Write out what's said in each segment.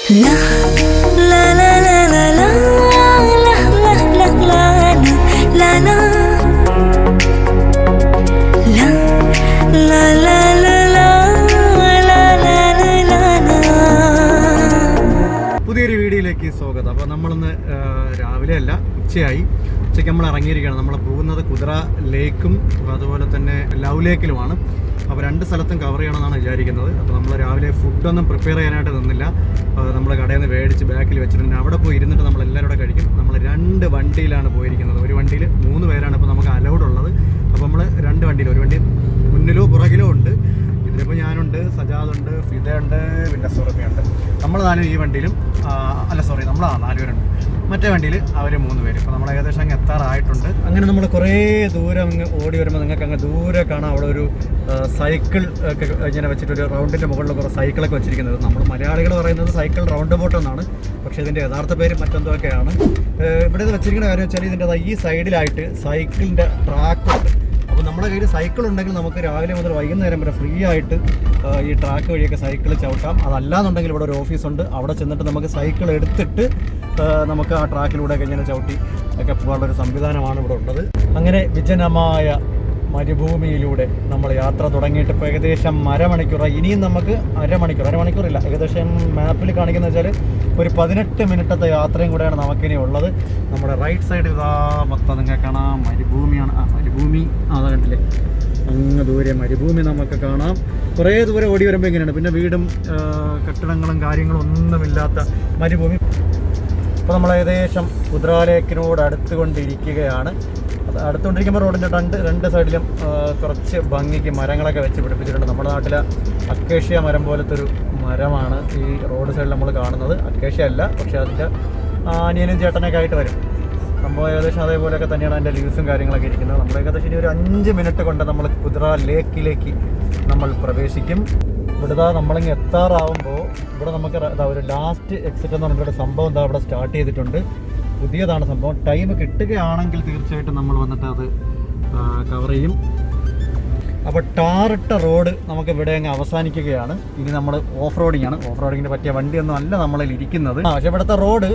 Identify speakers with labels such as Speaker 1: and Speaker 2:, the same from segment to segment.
Speaker 1: പുതിയൊരു വീഡിയോയിലേക്ക് സ്വാഗതം. അപ്പോൾ നമ്മളിന്ന് രാവിലെ അല്ല, ഉച്ചയായി. ഉച്ചയ്ക്ക് നമ്മൾ ഇറങ്ങിയിരിക്കുകയാണ്. നമ്മൾ പോകുന്നത് കുതിര ലേക്കും അതുപോലെ തന്നെ ലവ് ലേക്കിലുമാണ്. അപ്പോൾ രണ്ട് സ്ഥലത്തും കവർ ചെയ്യണമെന്നാണ് വിചാരിക്കുന്നത്. അപ്പോൾ നമ്മൾ രാവിലെ ഫുഡൊന്നും പ്രിപ്പയർ ചെയ്യാനായിട്ട് നിന്നില്ല. നമ്മൾ കടയിൽ നിന്ന് മേടിച്ച് ബാക്കിൽ വെച്ചിട്ടുണ്ട്. അവിടെ പോയി ഇരുന്നിട്ട് നമ്മൾ എല്ലാവരും കൂടെ കഴിക്കും. നമ്മൾ രണ്ട് വണ്ടിയിലാണ് പോയിരിക്കുന്നത്. ഒരു വണ്ടിയിൽ 3 പേരാണ് ഇപ്പോൾ നമുക്ക് അലൗഡ് ഉള്ളത്. അപ്പോൾ നമ്മൾ രണ്ട് വണ്ടിയിൽ, ഒരു വണ്ടി മുന്നിലോ പുറകിലോ ഉണ്ട്. ഇതിലിപ്പോൾ ഞാനുണ്ട്, സജാദുണ്ട്, ഫിദയുണ്ട്, പിന്നെ സുറമിയുണ്ട്. നമ്മൾ 4 ഈ വണ്ടിയിലും നമ്മൾ 4 പേരുണ്ട്. മറ്റേ വണ്ടിയിൽ അവർ 3 പേര്. ഇപ്പോൾ നമ്മൾ ഏകദേശം അങ്ങ് എത്താറായിട്ടുണ്ട്. അങ്ങനെ നമ്മൾ കുറേ ദൂരം അങ്ങ് ഓടി വരുമ്പോൾ നിങ്ങൾക്ക് അങ്ങ് ദൂരെ കാണാം അവിടെ ഒരു സൈക്കിൾ ഒക്കെ ഇങ്ങനെ വെച്ചിട്ട് ഒരു റൗണ്ടിൻ്റെ മുകളിൽ കുറേ സൈക്കിളൊക്കെ വെച്ചിരിക്കുന്നത്. നമ്മൾ മലയാളികൾ പറയുന്നത് സൈക്കിൾ റൗണ്ട് ബോട്ട് എന്നാണ്, പക്ഷേ ഇതിൻ്റെ യഥാർത്ഥ പേര് മറ്റെന്തൊക്കെയാണ്. ഇവിടെ ഇത് വെച്ചിരിക്കുന്ന കാര്യം വെച്ചാൽ ഇതിൻ്റെ ഈ സൈഡിലായിട്ട് സൈക്കിളിൻ്റെ ട്രാക്കുണ്ട്. അപ്പോൾ നമ്മുടെ കയ്യിൽ സൈക്കിൾ ഉണ്ടെങ്കിൽ നമുക്ക് രാവിലെ മുതൽ വൈകുന്നേരം വരെ ഫ്രീ ആയിട്ട് ഈ ട്രാക്ക് വഴിയൊക്കെ സൈക്കിൾ ചവിട്ടാം. അതല്ലാന്നുണ്ടെങ്കിൽ ഇവിടെ ഒരു ഓഫീസുണ്ട്. അവിടെ ചെന്നിട്ട് നമുക്ക് സൈക്കിൾ എടുത്തിട്ട് നമുക്ക് ആ ട്രാക്കിലൂടെയൊക്കെ ഇങ്ങനെ ചവിട്ടി ഒക്കെ പോകാനുള്ളൊരു സംവിധാനമാണ് ഇവിടെ ഉള്ളത്. അങ്ങനെ വിജനമായ മരുഭൂമിയിലൂടെ നമ്മൾ യാത്ര തുടങ്ങിയിട്ട് ഇപ്പോൾ ഏകദേശം അരമണിക്കൂറായി. ഇനിയും നമുക്ക് അരമണിക്കൂറില്ല, ഏകദേശം മാപ്പിൽ കാണിക്കുന്നത് വെച്ചാൽ ഒരു 18 മിനിറ്റത്തെ യാത്രയും കൂടെയാണ് നമുക്കിനി ഉള്ളത്. നമ്മുടെ റൈറ്റ് സൈഡ് ഇതാ മൊത്തം നിങ്ങൾക്ക് കാണാം മരുഭൂമിയാണ്. മരുഭൂമി അതാ കണ്ടില്ലേ, അങ്ങ് ദൂരെ മരുഭൂമി നമുക്ക് കാണാം. കുറേ ദൂരം ഓടി വരുമ്പോൾ ഇങ്ങനെയാണ്. പിന്നെ വീടും കെട്ടിടങ്ങളും കാര്യങ്ങളും ഒന്നുമില്ലാത്ത മരുഭൂമി. ഇപ്പോൾ നമ്മൾ ഏകദേശം കുതിരാലേക്കിനോട് അടുത്തുകൊണ്ടിരിക്കുകയാണ്. അത് അടുത്തുകൊണ്ടിരിക്കുമ്പോൾ റോഡിൻ്റെ രണ്ട് സൈഡിലും കുറച്ച് ഭംഗിക്ക് മരങ്ങളൊക്കെ വെച്ച് പിടിപ്പിച്ചിട്ടുണ്ട്. നമ്മുടെ നാട്ടിലെ അക്കേഷ്യ മരം പോലത്തെ ഒരു മരമാണ് ഈ റോഡ് സൈഡിൽ നമ്മൾ കാണുന്നത്. അക്കേഷ്യ അല്ല, പക്ഷേ അതിൻ്റെ അനിയനും ചേട്ടനൊക്കെ ആയിട്ട് വരും. നമ്മൾ ഏകദേശം അതേപോലെയൊക്കെ തന്നെയാണ് അതിൻ്റെ ലീവ്സും കാര്യങ്ങളൊക്കെ ഇരിക്കുന്നത്. നമ്മൾ ഏകദേശം ഇനി ഒരു 5 മിനിറ്റ് കൊണ്ട് നമ്മൾ കുതിര ലേക്കിലേക്ക് നമ്മൾ പ്രവേശിക്കും. ഇവിടുത്തെ നമ്മളിങ്ങ് എത്താറാവുമ്പോൾ ഇവിടെ നമുക്ക് ഒരു ലാസ്റ്റ് എക്സിറ്റ് എന്ന് പറഞ്ഞൊരു സംഭവം എന്താ അവിടെ സ്റ്റാർട്ട് ചെയ്തിട്ടുണ്ട്. പുതിയതാണ് സംഭവം. ടൈം കിട്ടുകയാണെങ്കിൽ തീർച്ചയായിട്ടും നമ്മൾ വന്നിട്ട് അത് കവർ ചെയ്യും. അപ്പോൾ ടാറിട്ട റോഡ് നമുക്ക് ഇവിടെ അങ്ങ് അവസാനിക്കുകയാണ്. ഇനി നമ്മൾ ഓഫ് റോഡിങ്ങാണ്. ഓഫ് റോഡിങ്ങിന് പറ്റിയ വണ്ടിയൊന്നും അല്ല നമ്മളിൽ ഇരിക്കുന്നത്. പക്ഷേ ഇവിടുത്തെ റോഡ്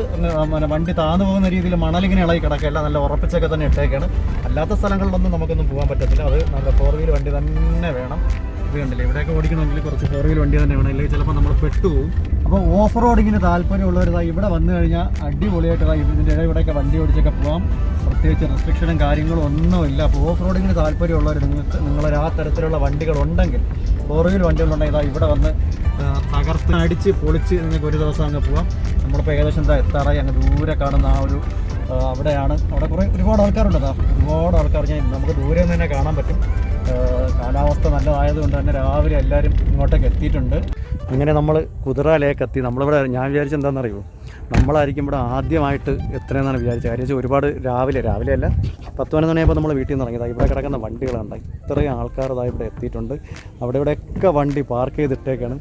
Speaker 1: വണ്ടി താന്നു പോകുന്ന രീതിയിൽ മണലിങ്ങനെ ഇളകി കിടക്കുകയല്ല, നല്ല ഉറപ്പിച്ചൊക്കെ തന്നെ ഇട്ടേക്കാണ്. അല്ലാത്ത സ്ഥലങ്ങളിലൊന്നും നമുക്കൊന്നും പോകാൻ പറ്റത്തില്ല. അത് നല്ല 4 വീൽ വണ്ടി തന്നെ വേണം. ഇത് കണ്ടില്ലേ, ഇവിടെയൊക്കെ ഓടിക്കണമെങ്കിൽ കുറച്ച് 4 വീൽ വണ്ടി തന്നെ വേണം, ഇല്ലെങ്കിൽ ചിലപ്പോൾ നമ്മൾ പെട്ടുപോകും. അപ്പോൾ ഓഫ് റോഡിങ്ങിന് താല്പര്യമുള്ളവർ ഇവിടെ വന്നു കഴിഞ്ഞാൽ അടിപൊളിയായിട്ട് ഇതിൻ്റെ ഇവിടെയൊക്കെ വണ്ടി ഓടിച്ചൊക്കെ പോകാം. പ്രത്യേകിച്ച് റെസ്ട്രിക്ഷനും കാര്യങ്ങളും ഒന്നുമില്ല. അപ്പോൾ ഓഫ് റോഡിങ്ങിന് താല്പര്യമുള്ളവർ നിങ്ങളൊരു ആ തരത്തിലുള്ള വണ്ടികളുണ്ടെങ്കിൽ, 4 വീൽ വണ്ടികളുണ്ടെങ്കിൽ ഇവിടെ വന്ന് തകർത്ത് അടിച്ച് പൊളിച്ച് നിങ്ങൾക്ക് ഒരു ദിവസം അങ്ങ് പോകാം. നമ്മളിപ്പോൾ ഏകദേശം എത്താറായി. അങ്ങ് ദൂരെ കാണുന്ന ആ ഒരു അവിടെയാണ്. അവിടെ ഒരുപാട് ആൾക്കാരുണ്ട്. ഒരുപാട് ആൾക്കാർ നമുക്ക് ദൂരെ നിന്ന് തന്നെ കാണാൻ പറ്റും. കാലാവസ്ഥ നല്ലതായതുകൊണ്ട് തന്നെ രാവിലെ എല്ലാവരും ഇങ്ങോട്ടേക്ക് എത്തിയിട്ടുണ്ട്. അങ്ങനെ നമ്മൾ കുതിര ലേക്ക് എത്തി. നമ്മളിവിടെ ഞാൻ വിചാരിച്ചത് എന്താണെന്നറിയുമോ, നമ്മളായിരിക്കും ഇവിടെ ആദ്യമായിട്ട് എത്രയെന്നാണ് വിചാരിച്ചത്. കാര്യം ഒരുപാട് രാവിലെ അല്ല 10-11 മണിയായപ്പോൾ നമ്മൾ വീട്ടിൽ നിന്ന് ഇറങ്ങിയതാണ്. ഇവിടെ കിടക്കുന്ന വണ്ടികളുണ്ട്. ഇത്രയും ആൾക്കാർ ഇവിടെ എത്തിയിട്ടുണ്ട്. ഇവിടെയൊക്കെ വണ്ടി പാർക്ക് ചെയ്തിട്ടേക്കാണ്.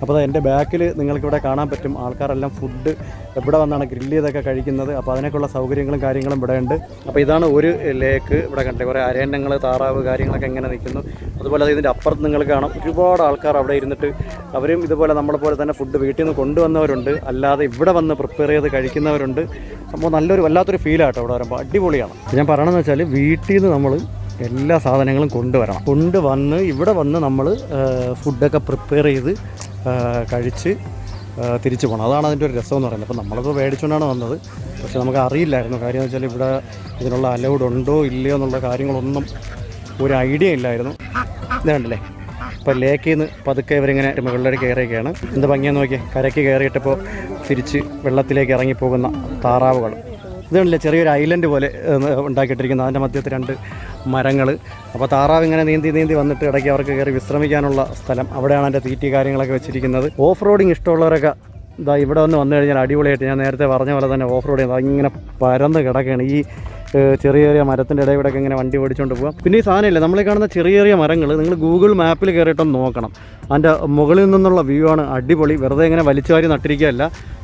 Speaker 1: അപ്പോൾ എൻ്റെ ബാക്കിൽ നിങ്ങൾക്കിവിടെ കാണാൻ പറ്റും. ആൾക്കാരെല്ലാം ഫുഡ് ഇവിടെ വന്നാണ് ഗ്രില്ല് ചെയ്തൊക്കെ കഴിക്കുന്നത്. അപ്പോൾ അതിനൊക്കെയുള്ള സൗകര്യങ്ങളും കാര്യങ്ങളും ഇവിടെ ഉണ്ട്. അപ്പോൾ ഇതാണ് ഒരു ലേക്ക്. ഇവിടെ കണ്ടേ കുറേ അരയന്നങ്ങൾ, താറാവ് കാര്യങ്ങളൊക്കെ എങ്ങനെ നിൽക്കുന്നു. അതുപോലെ ഇതിൻ്റെ അപ്പുറത്ത് നിങ്ങൾ കാണാം ഒരുപാട് ആൾക്കാർ അവിടെ ഇരുന്നിട്ട് അവരും ഇതുപോലെ നമ്മളെ പോലെ തന്നെ ഫുഡ് വീട്ടിൽ നിന്ന് കൊണ്ടുവന്നവരുണ്ട്, അല്ലാതെ ഇവിടെ വന്ന് പ്രിപ്പയർ ചെയ്ത് കഴിക്കുന്നവരുണ്ട്. സംഭവം വല്ലാത്തൊരു ഫീലാട്ടോ ഇവിടെ വരുമ്പോൾ. അടിപൊളിയാണ്. ഞാൻ പറയണമെന്ന് വെച്ചാൽ വീട്ടിൽ നിന്ന് നമ്മൾ എല്ലാ സാധനങ്ങളും കൊണ്ടുവന്ന് ഇവിടെ വന്ന് നമ്മൾ ഫുഡൊക്കെ പ്രിപ്പയർ ചെയ്ത് കഴിച്ച് തിരിച്ചു പോകണം. അതാണ് അതിൻ്റെ ഒരു രസം എന്ന് പറയുന്നത്. അപ്പോൾ നമ്മളിപ്പോൾ മേടിച്ചുകൊണ്ടാണ് വന്നത്, പക്ഷെ നമുക്ക് അറിയില്ലായിരുന്നു. കാര്യം എന്ന് വെച്ചാൽ ഇവിടെ ഇതിനുള്ള അലൗഡ് ഉണ്ടോ ഇല്ലയോ എന്നുള്ള കാര്യങ്ങളൊന്നും ഒരു ഐഡിയ ഇല്ലായിരുന്നു. ഇത് കണ്ടില്ലേ, ഇപ്പോൾ ലേക്കിൽ നിന്ന് പതുക്കെ ഇവരിങ്ങനെ മുകളിലേക്ക് കയറിയൊക്കെയാണ്. എന്ത് ഭംഗിയാന്ന് നോക്കിയേ, കരയ്ക്ക് കയറിയിട്ടിപ്പോൾ തിരിച്ച് വെള്ളത്തിലേക്ക് ഇറങ്ങിപ്പോകുന്ന താറാവുകൾ. ഇത് കണ്ടില്ലേ, ചെറിയൊരു ഐലൻഡ് പോലെ ഉണ്ടാക്കിയിട്ടിരിക്കുന്നത്. അതിൻ്റെ മധ്യത്തിൽ 2 മരങ്ങൾ. അപ്പോൾ താറാവ് ഇങ്ങനെ നീന്തി വന്നിട്ട് ഇടയ്ക്ക് അവർക്ക് കയറി വിശ്രമിക്കാനുള്ള സ്ഥലം. അവിടെയാണ് അതിൻ്റെ തീറ്റി കാര്യങ്ങളൊക്കെ വെച്ചിരിക്കുന്നത്. ഓഫ് റോഡിങ് ഇഷ്ടമുള്ളവരൊക്കെ ഇവിടെ വന്നു കഴിഞ്ഞാൽ അടിപൊളിയായിട്ട്, ഞാൻ നേരത്തെ പറഞ്ഞ പോലെ തന്നെ ഓഫ് റോഡ് ഇങ്ങനെ പരന്ന് കിടക്കുകയാണ്. ഈ ചെറിയ മരത്തിൻ്റെ ഇടയിലൂടെയൊക്കെ ഇങ്ങനെ വണ്ടി ഓടിച്ചുകൊണ്ട് പോകാം. പിന്നെ ഈ സാധനമില്ല, നമ്മൾ കാണുന്ന ചെറിയ മരങ്ങൾ നിങ്ങൾ ഗൂഗിൾ മാപ്പിൽ കയറിയിട്ടൊന്ന് നോക്കണം. അതിൻ്റെ മുകളിൽ നിന്നുള്ള വ്യൂ ആണ് അടിപൊളി. വെറുതെ ഇങ്ങനെ വലിച്ചുവാരി നട്ടിരിക്കുകയല്ല.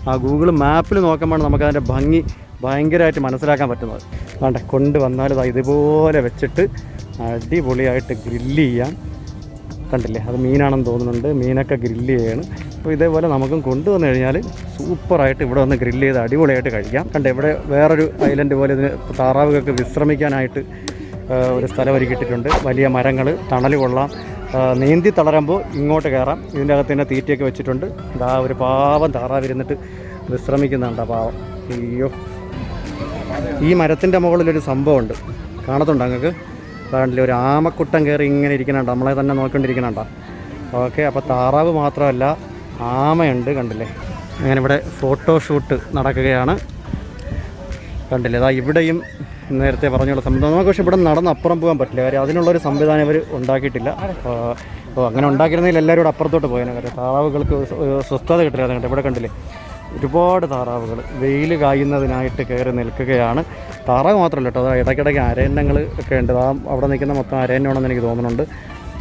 Speaker 1: ആ ഗൂഗിൾ മാപ്പിൽ നോക്കുമ്പോൾ നമുക്ക് അതിൻ്റെ ഭംഗി ഭയങ്കരമായിട്ട് മനസ്സിലാക്കാൻ പറ്റുന്നത്. അതുകൊണ്ട് കൊണ്ടുവന്നാൽ ഇതുപോലെ വെച്ചിട്ട് അടിപൊളിയായിട്ട് ഗ്രില്ല് ചെയ്യാം. കണ്ടില്ലേ, അത് മീനാണെന്ന് തോന്നുന്നുണ്ട്. മീനൊക്കെ ഗ്രില്ല് ചെയ്യാണ്. അപ്പോൾ ഇതേപോലെ നമുക്കും കൊണ്ടുവന്നു കഴിഞ്ഞാൽ സൂപ്പറായിട്ട് ഇവിടെ വന്ന് ഗ്രില്ല് ചെയ്ത് അടിപൊളിയായിട്ട് കഴിക്കാം. കണ്ടേ, ഇവിടെ വേറൊരു ഐലൻഡ് പോലെ ഇതിന് താറാവുകൾക്ക് വിശ്രമിക്കാനായിട്ട് ഒരു സ്ഥലം ഒരുക്കിയിട്ടുണ്ട്. വലിയ മരങ്ങൾ, തണൽ കൊള്ളാം. നീന്തി തളരുമ്പോൾ ഇങ്ങോട്ട് കയറാം. ഇതിൻ്റെ അകത്ത് തന്നെ തീറ്റയൊക്കെ വെച്ചിട്ടുണ്ട്. ഇതാ ഒരു പാവം താറാവിരുന്നിട്ട് വിശ്രമിക്കുന്നുണ്ട്. പാവം. അയ്യോ, ഈ മരത്തിൻ്റെ മുകളിലൊരു സംഭവമുണ്ട്, കാണത്തുണ്ടോ നിങ്ങൾക്ക്? അതാണ്ടില്ല, ഒരു ആമക്കുട്ടൻ കയറി ഇങ്ങനെ ഇരിക്കുന്നുണ്ട്, നമ്മളെ തന്നെ നോക്കിക്കൊണ്ടിരിക്കുന്നുണ്ടോ? ഓക്കെ, അപ്പോൾ താറാവ് മാത്രമല്ല ആമയുണ്ട്. കണ്ടില്ലേ, അങ്ങനെ ഇവിടെ ഫോട്ടോഷൂട്ട് നടക്കുകയാണ്. കണ്ടില്ലേ, അതാ ഇവിടെയും നേരത്തെ പറഞ്ഞുള്ള സംവിധാനം. നമുക്ക് പക്ഷേ ഇവിടെ നടന്ന് അപ്പുറം പോകാൻ പറ്റില്ല, കാര്യം അതിനുള്ളൊരു സംവിധാനം അവർ ഉണ്ടാക്കിയിട്ടില്ല. അപ്പോൾ അങ്ങനെ ഉണ്ടാക്കിയിരുന്നെങ്കിൽ എല്ലാവരും കൂടെ അപ്പുറത്തോട്ട് പോയേനെ. കാര്യം താറാവുകൾക്ക് സ്വസ്ഥത കിട്ടില്ല. അതുകൊണ്ട് ഇവിടെ കണ്ടില്ലേ, ഒരുപാട് താറാവുകൾ വെയിൽ കായുന്നതിനായിട്ട് കയറി നിൽക്കുകയാണ്. താറാവ് മാത്രമല്ല കേട്ടോ, അത് ഇടയ്ക്കിടയ്ക്ക് അരയന്നങ്ങൾ ഒക്കെ ഉണ്ട്. അവിടെ നിൽക്കുന്ന മൊത്തം അരയന്നമാണെന്ന് എനിക്ക് തോന്നുന്നുണ്ട്.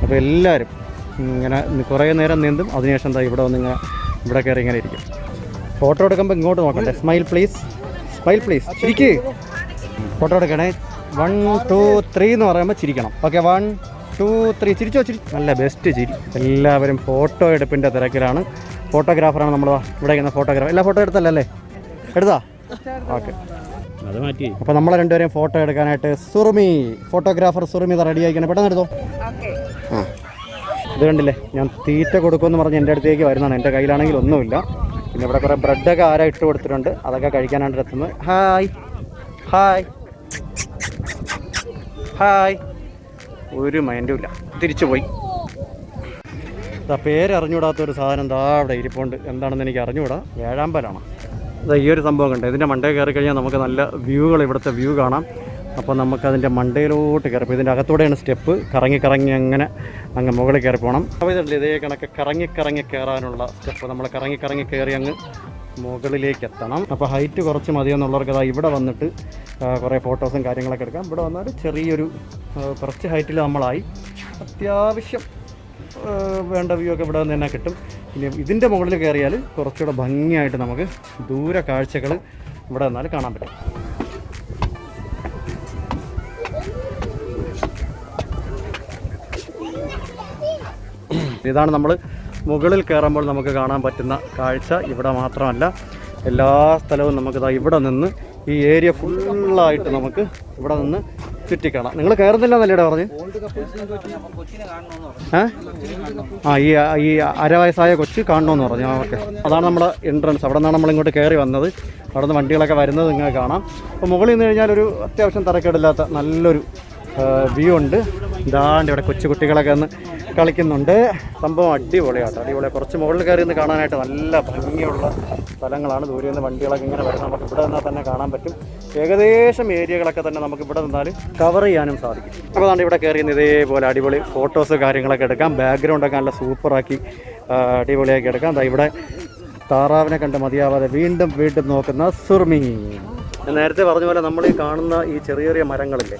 Speaker 1: അപ്പോൾ എല്ലാവരും ഇങ്ങനെ കുറേ നേരം നീന്തും. അതിനുശേഷം എന്താ ഇവിടെ വന്ന് ഇവിടെ കയറി ഇങ്ങനെ ഇരിക്കും. ഫോട്ടോ എടുക്കുമ്പോൾ ഇങ്ങോട്ട് നോക്കട്ടെ. Smile please, smile please. ചിരിക്ക്. ഫോട്ടോ എടുക്കണേ. 1 2 3 എന്ന് പറയുമ്പോൾ ചിരിക്കണം. ഓക്കെ, 1 2 3. ചിരിച്ചോ, നല്ല ബെസ്റ്റ് ചിരി. എല്ലാവരും ഫോട്ടോ എടുപ്പിൻ്റെ തിരക്കിലാണ്. ഫോട്ടോഗ്രാഫറാണ് നമ്മൾ ഇവിടെ ഇരിക്കുന്ന ഫോട്ടോഗ്രാഫർ. എല്ലാ ഫോട്ടോ എടുത്തല്ലേ? എടുത്താ? ഓക്കെ, അത് മാറ്റി. അപ്പോൾ നമ്മളെ രണ്ടുപേരെയും ഫോട്ടോ എടുക്കാനായിട്ട് സുറുമി, ഫോട്ടോഗ്രാഫർ സുറുമി റെഡി ആയിക്കണം. പെട്ടെന്ന് എടുത്തോ. ആ, ഇത് കണ്ടില്ലേ, ഞാൻ തീറ്റ കൊടുക്കുമെന്ന് പറഞ്ഞ് എൻ്റെ അടുത്തേക്ക് വരുന്നതാണ്. എൻ്റെ കയ്യിലാണെങ്കിൽ ഒന്നുമില്ല. പിന്നെ ഇവിടെ കുറേ ബ്രെഡൊക്കെ ആരാ ഇട്ട് കൊടുത്തിട്ടുണ്ട്, അതൊക്കെ കഴിക്കാനായിട്ട് എത്തുന്നത്. Hi hi hi. ഒരു മൈൻഡും ഇല്ല, തിരിച്ചു പോയി. പേരറിഞ്ഞൂടാത്തൊരു സാധനം എന്താ അവിടെ ഇരിപ്പുണ്ട്. എന്താണെന്ന് എനിക്ക് അറിഞ്ഞുകൂടാ. വേഴാമ്പലാണ്. അതാ ഈ ഒരു സംഭവം കണ്ടേ, ഇതിൻ്റെ മണ്ടയിൽ കയറി കഴിഞ്ഞാൽ നമുക്ക് നല്ല വ്യൂകൾ, ഇവിടുത്തെ വ്യൂ കാണാം. അപ്പോൾ നമുക്കതിൻ്റെ മണ്ടയിലോട്ട് കയറി. അപ്പോൾ ഇതിൻ്റെ അകത്തൂടെയാണ് സ്റ്റെപ്പ്. കറങ്ങി അങ്ങനെ അങ്ങ് മുകളിൽ കയറി പോകണം. അപ്പോൾ ഇതല്ലേ, ഇതേ കണക്ക് കറങ്ങി കയറാനുള്ള സ്റ്റെപ്പ്. നമ്മൾ കറങ്ങി കയറി അങ്ങ് മുകളിലേക്ക് എത്തണം. അപ്പോൾ ഹൈറ്റ് കുറച്ച് മതിയെന്നുള്ളവർക്ക് അതാ ഇവിടെ വന്നിട്ട് കുറേ ഫോട്ടോസും കാര്യങ്ങളൊക്കെ എടുക്കാം. ഇവിടെ വന്നാൽ ചെറിയൊരു കുറച്ച് ഹൈറ്റിൽ നമ്മളായി അത്യാവശ്യം വേണ്ട വ്യൂ ഒക്കെ ഇവിടെ നിന്ന് തന്നെ കിട്ടും. ഇനി ഇതിൻ്റെ മുകളിൽ കയറിയാൽ കുറച്ചുകൂടെ ഭംഗിയായിട്ട് നമുക്ക് ദൂര കാഴ്ചകൾ ഇവിടെ നിന്നാൽ കാണാൻ പറ്റും. ഇതാണ് നമ്മൾ മുകളിൽ കയറുമ്പോൾ നമുക്ക് കാണാൻ പറ്റുന്ന കാഴ്ച. ഇവിടെ മാത്രമല്ല, എല്ലാ സ്ഥലവും നമുക്കിതാ ഇവിടെ നിന്ന് ഈ ഏരിയ ഫുള്ളായിട്ട് നമുക്ക് ഇവിടെ നിന്ന് ചുറ്റിക്കാണാം. നിങ്ങൾ കയറുന്നില്ല എന്നല്ലേ പറഞ്ഞ്? ഈ അരവയസ്സായ കൊച്ച് കാണണമെന്ന് പറഞ്ഞു. ഓക്കെ, അതാണ് നമ്മുടെ എൻട്രൻസ്. അവിടെ നിന്നാണ് നമ്മളിങ്ങോട്ട് കയറി വന്നത്. അവിടെ നിന്ന് വണ്ടികളൊക്കെ വരുന്നത് നിങ്ങൾക്ക് കാണാം. അപ്പോൾ മുകളിൽ നിന്ന് കഴിഞ്ഞാൽ ഒരു അത്യാവശ്യം തരക്കേടില്ലാത്ത നല്ലൊരു വ്യൂ ഉണ്ട്. ഇതാണ്ട് ഇവിടെ കൊച്ചു കുട്ടികളൊക്കെ ഒന്ന് കളിക്കുന്നുണ്ട്. സംഭവം അടിപൊളിയാട്ടോ, അടിപൊളിയാണ്. കുറച്ച് മുകളിൽ കയറി നിന്ന് കാണാനായിട്ട് നല്ല ഭംഗിയുള്ള സ്ഥലങ്ങളാണ്. ദൂരെ നിന്ന് വണ്ടികളൊക്കെ ഇങ്ങനെ വരുന്നത് നമുക്ക് ഇവിടെ നിന്നാൽ തന്നെ കാണാൻ പറ്റും. ഏകദേശം ഏരിയകളൊക്കെ തന്നെ നമുക്ക് ഇവിടെ നിന്നാൽ കവർ ചെയ്യാനും സാധിക്കും. അപ്പോൾ അതാണ് ഇവിടെ കയറി നിന്ന് ഇതേപോലെ അടിപൊളി ഫോട്ടോസ് കാര്യങ്ങളൊക്കെ എടുക്കാം. ബാക്ക്ഗ്രൗണ്ടൊക്കെ നല്ല സൂപ്പറാക്കി അടിപൊളിയാക്കി എടുക്കാം. എന്താ ഇവിടെ താറാവിനെ കണ്ട് മതിയാവാതെ വീണ്ടും നോക്കുന്ന സുർമി. ഞാൻ നേരത്തെ പറഞ്ഞ പോലെ നമ്മൾ ഈ കാണുന്ന ഈ ചെറിയ മരങ്ങളില്ലേ,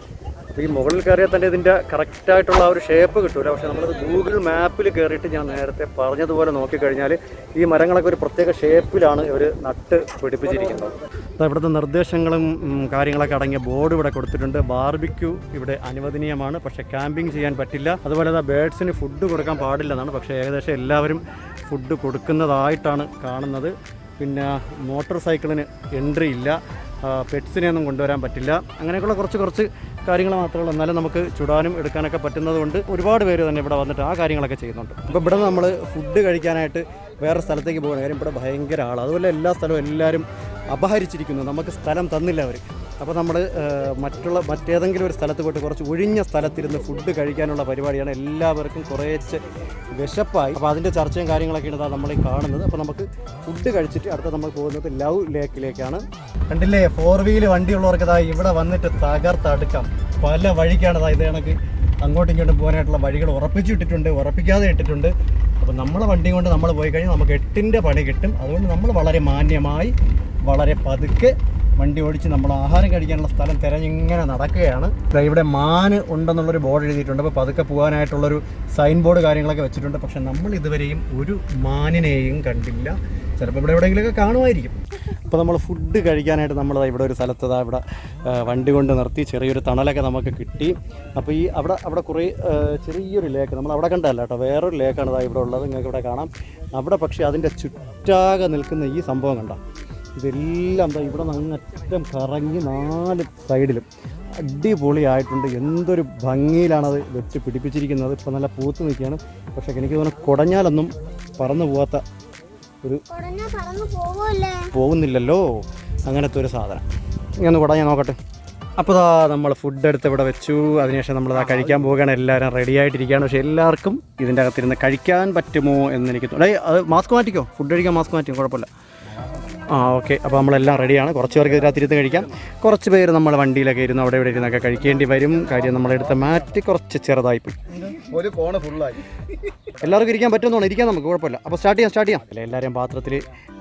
Speaker 1: ഈ മുകളിൽ കയറിയാൽ തന്നെ ഇതിൻ്റെ കറക്റ്റായിട്ടുള്ള ഒരു ഷേപ്പ് കിട്ടില്ല. പക്ഷേ നമ്മളത് ഗൂഗിൾ മാപ്പിൽ കയറിയിട്ട് ഞാൻ നേരത്തെ പറഞ്ഞതുപോലെ നോക്കിക്കഴിഞ്ഞാൽ ഈ മരങ്ങളൊക്കെ ഒരു പ്രത്യേക ഷേപ്പിലാണ് ഇവർ നട്ട് പിടിപ്പിച്ചിരിക്കുന്നത്. ഇവിടുത്തെ നിർദ്ദേശങ്ങളും കാര്യങ്ങളൊക്കെ അടങ്ങിയ ബോർഡ് ഇവിടെ കൊടുത്തിട്ടുണ്ട്. ബാർബിക്യൂ ഇവിടെ അനുവദനീയമാണ്, പക്ഷേ ക്യാമ്പിംഗ് ചെയ്യാൻ പറ്റില്ല. അതുപോലെ ബേഡ്സിന് ഫുഡ് കൊടുക്കാൻ പാടില്ലെന്നാണ്, പക്ഷേ ഏകദേശം എല്ലാവരും ഫുഡ് കൊടുക്കുന്നതായിട്ടാണ് കാണുന്നത്. പിന്നെ മോട്ടോർ സൈക്കിളിന് എൻട്രി ഇല്ല, പെറ്റ്സിനെയൊന്നും കൊണ്ടുവരാൻ പറ്റില്ല. അങ്ങനെയൊക്കെയുള്ള കുറച്ച് കാര്യങ്ങൾ മാത്രമേ ഉള്ളൂ. എന്നാലും നമുക്ക് ചുടാനും എടുക്കാനൊക്കെ പറ്റുന്നത് കൊണ്ട് ഒരുപാട് പേര് തന്നെ ഇവിടെ വന്നിട്ട് ആ കാര്യങ്ങളൊക്കെ ചെയ്യുന്നുണ്ട്. അപ്പോൾ ഇവിടെ നമ്മൾ ഫുഡ് കഴിക്കാനായിട്ട് വേറെ സ്ഥലത്തേക്ക് പോകുന്ന കാര്യം ഇവിടെ ഭയങ്കര ആളാണ്. അതുപോലെ എല്ലാ സ്ഥലവും എല്ലാവരും അപഹരിച്ചിരിക്കുന്നു, നമുക്ക് സ്ഥലം തന്നില്ല അവർ. അപ്പോൾ നമ്മൾ മറ്റേതെങ്കിലും ഒരു സ്ഥലത്ത് പോയിട്ട് കുറച്ച് ഒഴിഞ്ഞ സ്ഥലത്തിരുന്ന് ഫുഡ് കഴിക്കാനുള്ള പരിപാടിയാണ്. എല്ലാവർക്കും കുറേശ്ശെ വിശപ്പായി. അപ്പോൾ അതിൻ്റെ ചർച്ചയും കാര്യങ്ങളൊക്കെയാണ് നമ്മൾ ഈ കാണുന്നത്. അപ്പോൾ നമുക്ക് ഫുഡ് കഴിച്ചിട്ട് അടുത്ത നമ്മൾ പോകുന്നത് ലവ് ലേക്കിലേക്കാണ്. കണ്ടില്ലേ, 4 വീല് വണ്ടിയുള്ളവർക്ക് ഇവിടെ വന്നിട്ട് തകർത്തെടുക്കാം. പല വഴിക്കാണ് ഇത് കണക്ക് അങ്ങോട്ടും ഇങ്ങോട്ടും പോകാനായിട്ടുള്ള വഴികൾ ഉറപ്പിക്കാതെ ഇട്ടിട്ടുണ്ട്. അപ്പോൾ നമ്മളെ വണ്ടി കൊണ്ട് നമ്മൾ പോയി കഴിഞ്ഞാൽ നമുക്ക് 8ൻ്റെ പണി കിട്ടും. അതുകൊണ്ട് നമ്മൾ വളരെ മാന്യമായി വളരെ പതുക്കെ വണ്ടി ഓടിച്ച് നമ്മൾ ആഹാരം കഴിക്കാനുള്ള സ്ഥലം തിരഞ്ഞിങ്ങനെ നടക്കുകയാണ്. ഇവിടെ മാന് ഉണ്ടെന്നുള്ളൊരു ബോർഡ് എഴുതിയിട്ടുണ്ട്. അപ്പോൾ പതുക്കെ പോകാനായിട്ടുള്ളൊരു സൈൻ ബോർഡ് കാര്യങ്ങളൊക്കെ വെച്ചിട്ടുണ്ട്. പക്ഷേ നമ്മൾ ഇതുവരെയും ഒരു മാനിനെയും കണ്ടില്ല. ചിലപ്പോൾ ഇവിടെ എവിടെയെങ്കിലുമൊക്കെ കാണുമായിരിക്കും. ഇപ്പോൾ നമ്മൾ ഫുഡ് കഴിക്കാനായിട്ട് നമ്മൾ ഇവിടെ ഒരു സ്ഥലത്ത് ഇവിടെ വണ്ടി കൊണ്ട് നിർത്തി ചെറിയൊരു തണലൊക്കെ നമുക്ക് കിട്ടി. അപ്പോൾ ഈ അവിടെ കുറേ ചെറിയൊരു ലേക്ക് നമ്മൾ അവിടെ കണ്ടല്ല കേട്ടോ, വേറൊരു ലേക്കാണ് ഇവിടെ ഉള്ളത്, നിങ്ങൾക്ക് ഇവിടെ കാണാം. അവിടെ പക്ഷേ അതിൻ്റെ ചുറ്റാകെ നിൽക്കുന്ന ഈ സംഭവം കണ്ടോ, ഇതെല്ലാം ഇവിടെ നിന്ന് അങ്ങറ്റം കറങ്ങി 4 സൈഡിലും അടിപൊളിയായിട്ടുണ്ട്. എന്തൊരു ഭംഗിയിലാണത് വെച്ച് പിടിപ്പിച്ചിരിക്കുന്നത്. ഇപ്പോൾ നല്ല പൂത്ത് നിൽക്കുകയാണ്. പക്ഷേ എനിക്ക് തോന്നുന്നു കുടഞ്ഞാലൊന്നും പറന്നു പോകാത്ത ഒരു പോകുന്നില്ലല്ലോ അങ്ങനത്തെ ഒരു സാധനം. ഇങ്ങനെ കുടഞ്ഞാൽ നോക്കട്ടെ. അപ്പോൾ നമ്മൾ ഫുഡ് എടുത്ത് ഇവിടെ വെച്ചു. അതിനുശേഷം നമ്മളിതാ കഴിക്കാൻ പോവുകയാണ്. എല്ലാവരും റെഡി ആയിട്ടിരിക്കുകയാണ്. പക്ഷേ എല്ലാവർക്കും ഇതിൻ്റെ അകത്തിരുന്ന് കഴിക്കാൻ പറ്റുമോ എന്ന് എനിക്ക് തോന്നുന്നു. അത് മാസ്ക് മാറ്റിക്കോ, ഫുഡ് കഴിക്കാൻ മാസ്ക് മാറ്റിക്കോ, കുഴപ്പമില്ല. ഓക്കെ. അപ്പോൾ നമ്മളെല്ലാം റെഡിയാണ്. കുറച്ച് പേർക്ക് ഇതിനകത്തിരുന്ന് കഴിക്കാം, കുറച്ച് പേര് നമ്മൾ വണ്ടിയിലൊക്കെ ഇരുന്ന് അവിടെ ഇവിടെ ഇരുന്നൊക്കെ കഴിക്കേണ്ടി വരും. കാര്യം നമ്മളെടുത്ത മാറ്റ് കുറച്ച് ചെറുതായിപ്പോയി, ഒരു കോണ് ഫുള്ളായി. എല്ലാവർക്കും ഇരിക്കാൻ പറ്റുമെന്നാണ്, ഇരിക്കാൻ നമുക്ക് കുഴപ്പമില്ല. അപ്പോൾ സ്റ്റാർട്ട് ചെയ്യാം. അല്ല, എല്ലാവരും പാത്രത്തിൽ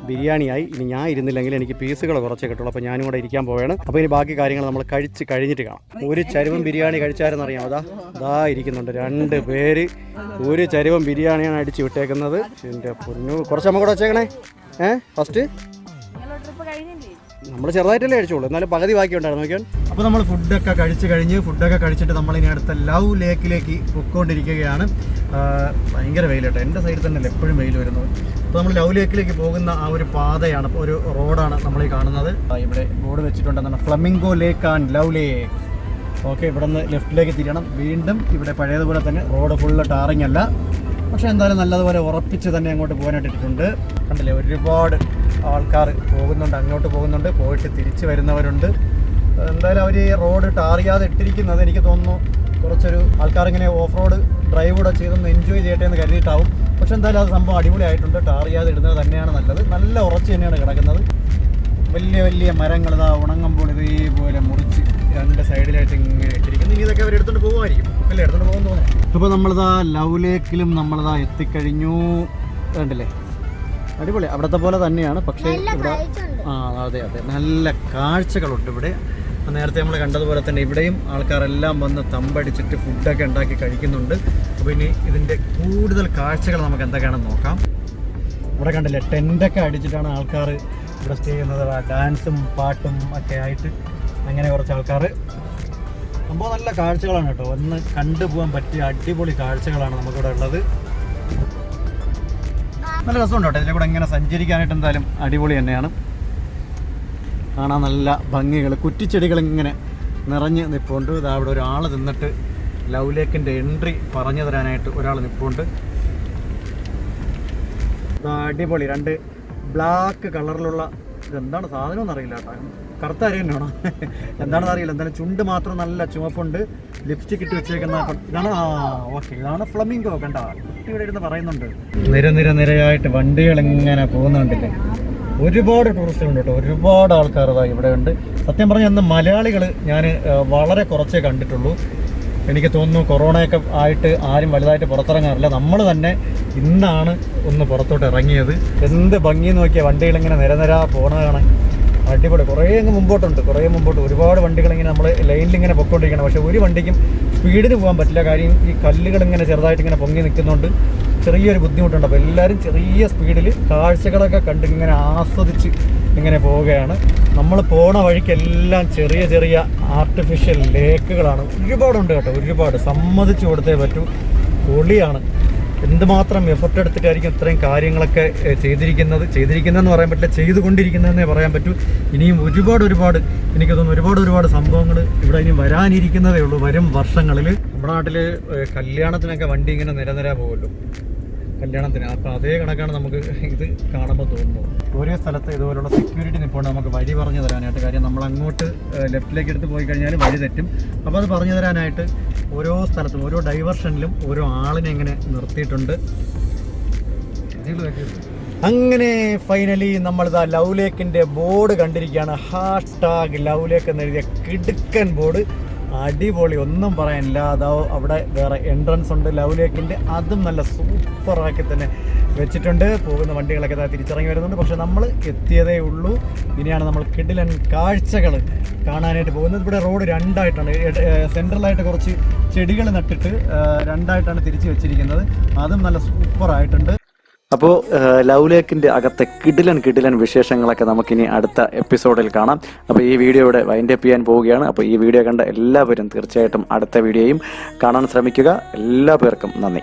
Speaker 1: ബിരിയാണിയായി. ഇനി ഞാൻ ഇരുന്നില്ലെങ്കിൽ എനിക്ക് പീസുകൾ കുറച്ചേ കിട്ടുള്ളൂ. അപ്പോൾ ഞാനും കൂടെ ഇരിക്കാൻ പോവുകയാണ്. അപ്പോൾ ഇനി ബാക്കി കാര്യങ്ങൾ നമ്മൾ കഴിച്ച് കഴിഞ്ഞിട്ട് കാണാം. ഒരു ചരുവം ബിരിയാണി കഴിച്ചാരെന്നറിയാം. അതാ ഇരിക്കുന്നുണ്ട് 2 പേര്. ഒരു ചരുവം ബിരിയാണിയാണ് അടിച്ച് വിട്ടേക്കുന്നത്. എൻ്റെ പൊന്നു, കുറച്ച് നമ്മൾ കൂടെ വെച്ചേക്കണേ. ഫസ്റ്റ് നമ്മൾ ചെറുതായിട്ടല്ലേ കഴിച്ചോളൂ, എന്നാലും പകുതി ബാക്കി ഉണ്ടായിരുന്നു നോക്കിയാൽ. അപ്പോൾ നമ്മൾ ഫുഡൊക്കെ കഴിച്ചിട്ട് നമ്മളിനി അടുത്ത ലവ് ലേക്കിലേക്ക് പൊയ്ക്കൊണ്ടിരിക്കുകയാണ്. ഭയങ്കര വെയിലട്ടോ, എൻ്റെ സൈഡിൽ തന്നെ എപ്പോഴും വെയിൽ വരുന്നത്. അപ്പോൾ നമ്മൾ ലവ് ലേക്കിലേക്ക് പോകുന്ന ആ ഒരു പാതയാണ്, ഒരു റോഡാണ് നമ്മൾ ഈ കാണുന്നത്. ഇവിടെ ബോർഡ് വെച്ചിട്ടുണ്ടെന്നാണ്, flamingo lake and love lake. Okay, ഇവിടെ നിന്ന് ലെഫ്റ്റിലേക്ക് തിരിയണം. വീണ്ടും ഇവിടെ പഴയതുപോലെ തന്നെ റോഡ് ഫുള്ള് ടാറിങ് അല്ല, പക്ഷേ എന്തായാലും നല്ലതുപോലെ ഉറപ്പിച്ച് തന്നെ അങ്ങോട്ട് പോകാനായിട്ട് ഇട്ടിട്ടുണ്ട്. കണ്ടില്ലേ, ഒരുപാട് ആൾക്കാർ പോകുന്നുണ്ട്, അങ്ങോട്ട് പോകുന്നുണ്ട്, പോയിട്ട് തിരിച്ച് വരുന്നവരുണ്ട്. എന്തായാലും അവർ ഈ റോഡ് ടാർ ചെയ്യാതെ ഇട്ടിരിക്കുന്നത് എനിക്ക് തോന്നുന്നു കുറച്ചൊരു ആൾക്കാരിങ്ങനെ ഓഫ് റോഡ് ഡ്രൈവ് കൂടെ ചെയ്തൊന്ന് എൻജോയ് ചെയ്യട്ടെ എന്ന് കരുതിയിട്ടാവും. പക്ഷെ എന്തായാലും അത് സംഭവം അടിപൊളിയായിട്ടുണ്ട്. ടാർ ചെയ്യാതെ ഇടുന്നത് തന്നെയാണ് നല്ലത്. നല്ല ഉറച്ച് തന്നെയാണ് കിടക്കുന്നത്. വലിയ വലിയ മരങ്ങൾ ഉണങ്ങുമ്പോൾ ഇതേപോലെ മുറിച്ച് 2 സൈഡിലായിട്ട് ഇങ്ങനെ ഇട്ടിരിക്കുന്നു. ഇനി ഇതൊക്കെ അവർ എടുത്തുകൊണ്ട് പോകുമായിരിക്കും, അല്ലേ? എടുത്തുകൊണ്ട് പോകുമെന്ന് തോന്നുന്നു. ഇപ്പോൾ നമ്മളിതാ ലവ് ലേക്കിലും നമ്മളിതാ എത്തിക്കഴിഞ്ഞു. കണ്ടില്ലേ, അടിപൊളി. അവിടുത്തെ പോലെ തന്നെയാണ്, പക്ഷേ ഇവിടെ അതെ നല്ല കാഴ്ചകളുണ്ട് ഇവിടെ. നേരത്തെ നമ്മൾ കണ്ടതുപോലെ തന്നെ ഇവിടെയും ആൾക്കാരെല്ലാം വന്ന് തമ്പടിച്ചിട്ട് ഫുഡൊക്കെ ഉണ്ടാക്കി കഴിക്കുന്നുണ്ട്. അപ്പോൾ ഇനി ഇതിൻ്റെ കൂടുതൽ കാഴ്ചകൾ നമുക്ക് എന്തൊക്കെയാണെന്ന് നോക്കാം. ഇവിടെ കണ്ടില്ലേ, ടെൻ്റൊക്കെ അടിച്ചിട്ടാണ് ആൾക്കാർ ഇവിടെ സ്റ്റേ ചെയ്യുന്നത്. ഡാൻസും പാട്ടും ഒക്കെ ആയിട്ട് അങ്ങനെ കുറച്ച് ആൾക്കാർ. സംഭവം നല്ല കാഴ്ചകളാണ് കേട്ടോ, ഒന്ന് കണ്ടുപോകാൻ പറ്റിയ അടിപൊളി കാഴ്ചകളാണ് നമുക്കിവിടെ ഉള്ളത്. നല്ല രസമുണ്ട് കേട്ടോ, ഇതിലെ കൂടെ ഇങ്ങനെ സഞ്ചരിക്കാനായിട്ട് എന്തായാലും അടിപൊളി തന്നെയാണ്. കാണാൻ നല്ല ഭംഗികൾ, കുറ്റിച്ചെടികൾ ഇങ്ങനെ നിറഞ്ഞ് നിൽപ്പുണ്ട്. ഇതാ അവിടെ ഒരാൾ നിന്നിട്ട് ലവ് ലേക്കിൻ്റെ എൻട്രി പറഞ്ഞു തരാനായിട്ട് ഒരാൾ നിൽപ്പുണ്ട്. അടിപൊളി 2 ബ്ലാക്ക് കളറിലുള്ള ഇതെന്താണ് സാധനം എന്നറിയില്ല കേട്ടോ, കറുത്ത അരി തന്നെയാണോ എന്താണെന്ന് അറിയില്ല. എന്തായാലും ചുണ്ട് മാത്രം നല്ല ചുവപ്പുണ്ട്, ലിപ്സ്റ്റിക് ഇട്ട് വെച്ചേക്കുന്ന ഇതാണ്. ഓക്കെ, ഇതാണ് ഫ്ലമിംഗോ. കണ്ട, കുട്ടി ഇവിടെ ഇരുന്ന് പറയുന്നുണ്ട്. നിരയായിട്ട് വണ്ടികൾ ഇങ്ങനെ പോകുന്നുണ്ടല്ലേ. ഒരുപാട് ടൂറിസ്റ്റുകളുണ്ട് കേട്ടോ, ഒരുപാട് ആൾക്കാർ ഇവിടെ ഉണ്ട്. സത്യം പറഞ്ഞാൽ അന്ന് മലയാളികൾ ഞാൻ വളരെ കുറച്ചേ കണ്ടിട്ടുള്ളൂ. എനിക്ക് തോന്നുന്നു കൊറോണയൊക്കെ ആയിട്ട് ആരും വലുതായിട്ട് പുറത്തിറങ്ങാറില്ല. നമ്മൾ തന്നെ ഇന്നാണ് ഒന്ന് പുറത്തോട്ട് ഇറങ്ങിയത്. എന്ത് ഭംഗിയെന്ന് നോക്കിയാൽ വണ്ടികളിങ്ങനെ നിരനിര പോണതാണ്. അടിപൊളി. കുറേ മുമ്പോട്ടുണ്ട്, ഒരുപാട് വണ്ടികളിങ്ങനെ നമ്മൾ ലൈനിലിങ്ങനെ പൊയ്ക്കൊണ്ടിരിക്കണം. പക്ഷേ ഒരു വണ്ടിക്കും സ്പീഡിന് പോകാൻ പറ്റില്ല. കാര്യം ഈ കല്ലുകളിങ്ങനെ ചെറുതായിട്ട് ഇങ്ങനെ പൊങ്ങി നിൽക്കുന്നുണ്ട്, ചെറിയൊരു ബുദ്ധിമുട്ടുണ്ട്. അപ്പോൾ എല്ലാവരും ചെറിയ സ്പീഡിൽ കാഴ്ചകളൊക്കെ കണ്ട് ഇങ്ങനെ ആസ്വദിച്ച് ഇങ്ങനെ പോവുകയാണ്. നമ്മൾ പോണ വഴിക്കെല്ലാം ചെറിയ ആർട്ടിഫിഷ്യൽ ലേക്കുകളാണ്. ഒരുപാടുണ്ട് കേട്ടോ, ഒരുപാട്. സമ്മതിച്ചു കൊടുത്തേ പറ്റൂ. പൊളിയാണ്. എന്തുമാത്രം എഫർട്ട് എടുത്തിട്ടായിരിക്കും ഇത്രയും കാര്യങ്ങളൊക്കെ ചെയ്തിരിക്കുന്നതെന്ന് പറയാൻ പറ്റില്ല, ചെയ്തുകൊണ്ടിരിക്കുന്നതെന്നേ പറയാൻ പറ്റൂ. ഇനിയും ഒരുപാട് എനിക്ക് തോന്നുന്നു ഒരുപാട് സംഭവങ്ങൾ ഇവിടെ ഇനി വരാനിരിക്കുന്നതേ ഉള്ളൂ വരും വർഷങ്ങളിൽ. നമ്മുടെ നാട്ടിൽ കല്യാണത്തിനൊക്കെ വണ്ടി ഇങ്ങനെ നിരനിര പോകുമല്ലോ, കല്യാണത്തിന്. അപ്പോൾ അതേ കണക്കാണ് നമുക്ക് ഇത് കാണുമ്പോൾ തോന്നുന്നത്. ഓരോ സ്ഥലത്ത് ഇതുപോലുള്ള സെക്യൂരിറ്റി നിൽപ്പുണ്ട് നമുക്ക് വഴി പറഞ്ഞു തരാനായിട്ട്. കാര്യം നമ്മൾ അങ്ങോട്ട് ലെഫ്റ്റിലേക്ക് എടുത്ത് പോയി കഴിഞ്ഞാൽ വഴി തെറ്റും. അപ്പോൾ അത് പറഞ്ഞു തരാനായിട്ട് ഓരോ സ്ഥലത്തും ഓരോ ഡൈവർഷനിലും ഓരോ ആളിനെ ഇങ്ങനെ നിർത്തിയിട്ടുണ്ട്. അങ്ങനെ ഫൈനലി നമ്മളിതാ ലവ് ലേക്കിൻ്റെ ബോർഡ് കണ്ടിരിക്കുകയാണ്. #ലവ്-ലേക്ക് എന്നെഴുതിയ കിടുക്കൻ ബോർഡ്. അടിപൊളി, ഒന്നും പറയാനില്ല. അതാ അവിടെ വേറെ എൻട്രൻസ് ഉണ്ട് ലവ് ലേക്കിൻ്റെ, അതും നല്ല സൂപ്പറാക്കി തന്നെ വെച്ചിട്ടുണ്ട്. പോകുന്ന വണ്ടികളൊക്കെ തിരിച്ചിറങ്ങി വരുന്നുണ്ട്. പക്ഷെ നമ്മൾ എത്തിയതേ ഉള്ളൂ. ഇനിയാണ് നമ്മൾ കിടിലൻ കാഴ്ചകൾ കാണാനായിട്ട് പോകുന്നത്. ഇവിടെ റോഡ് 2ആയിട്ടാണ്, സെൻട്രലായിട്ട് കുറച്ച് ചെടികൾ നട്ടിട്ട് 2ആയിട്ടാണ് തിരിച്ച് വെച്ചിരിക്കുന്നത്. അതും നല്ല സൂപ്പറായിട്ടുണ്ട്. അപ്പോൾ ലവ് ലേക്കിൻ്റെ അകത്തെ കിടിലൻ വിശേഷങ്ങളൊക്കെ നമുക്കിനി അടുത്ത എപ്പിസോഡിൽ കാണാം. അപ്പോൾ ഈ വീഡിയോ ഇവിടെ വൈൻഡ് അപ്പ് ചെയ്യാൻ പോവുകയാണ്. അപ്പോൾ ഈ വീഡിയോ കണ്ട എല്ലാവരും തീർച്ചയായിട്ടും അടുത്ത വീഡിയോയും കാണാൻ ശ്രമിക്കുക. എല്ലാ പേർക്കും നന്ദി.